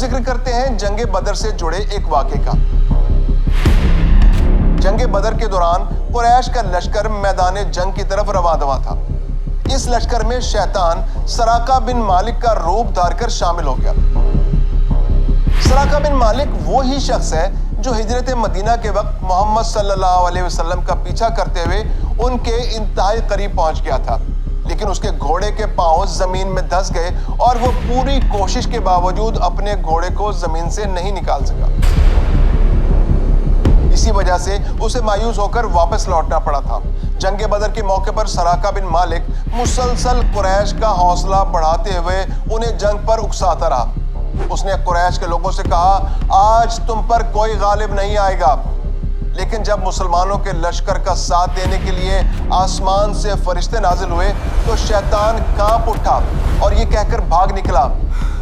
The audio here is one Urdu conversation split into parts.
ذکر کرتے ہیں جنگ بدر سے جڑے ایک واقعے کا۔ جنگ بدر کے دوران قریش کا لشکر میدان جنگ کی طرف رواں تھا۔ اس لشکر میں شیطان سراقہ بن مالک کا روپ دھار کر شامل ہو گیا۔ سراقہ بن مالک وہی شخص ہے جو ہجرت مدینہ کے وقت محمد صلی اللہ علیہ وسلم کا پیچھا کرتے ہوئے ان کے انتہائی قریب پہنچ گیا تھا، لیکن اس کے گھوڑے کے پاؤں زمین میں دھس گئے اور وہ پوری کوشش کے باوجود اپنے گھوڑے کو زمین سے نہیں نکال سکا۔ اسی وجہ سے اسے مایوس ہو کر واپس لوٹنا پڑا تھا۔ جنگ بدر کے موقع پر سراقہ بن مالک مسلسل قریش کا حوصلہ بڑھاتے ہوئے انہیں جنگ پر اکساتا رہا۔ اس نے قریش کے لوگوں سے کہا، آج تم پر کوئی غالب نہیں آئے گا۔ لیکن جب مسلمانوں کے لشکر کا ساتھ دینے کے لیے آسمان سے فرشتے نازل ہوئے تو شیطان کانپ اٹھا اور یہ کہہ کر بھاگ نکلا،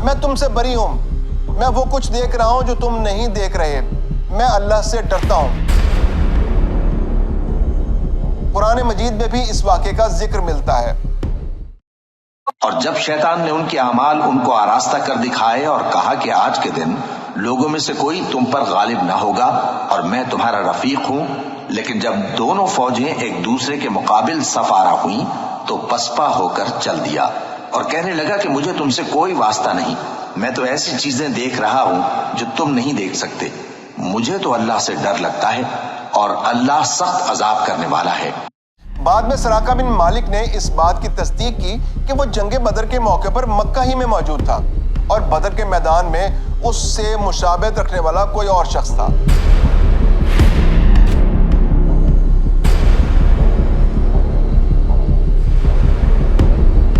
میں تم سے بری ہوں، میں وہ کچھ دیکھ رہا ہوں جو تم نہیں دیکھ رہے، میں اللہ سے ڈرتا ہوں۔ قرآن مجید میں بھی اس واقعے کا ذکر ملتا ہے۔ اور جب شیطان نے ان کے اعمال ان کو آراستہ کر دکھائے اور کہا کہ آج کے دن لوگوں میں سے کوئی تم پر غالب نہ ہوگا اور میں تمہارا رفیق ہوں، لیکن جب دونوں فوجیں ایک دوسرے کے مقابل صف آرا ہوئیں تو پسپا ہو کر چل دیا اور کہنے لگا کہ مجھے تم سے کوئی واسطہ نہیں، میں تو ایسی چیزیں دیکھ رہا ہوں جو تم نہیں دیکھ سکتے، مجھے تو اللہ سے ڈر لگتا ہے اور اللہ سخت عذاب کرنے والا ہے۔ بعد میں سراقہ بن مالک نے اس بات کی تصدیق کی کہ وہ جنگ بدر کے موقع پر مکہ ہی میں موجود تھا اور بدر کے میدان میں اس سے مشابہت رکھنے والا کوئی اور شخص تھا۔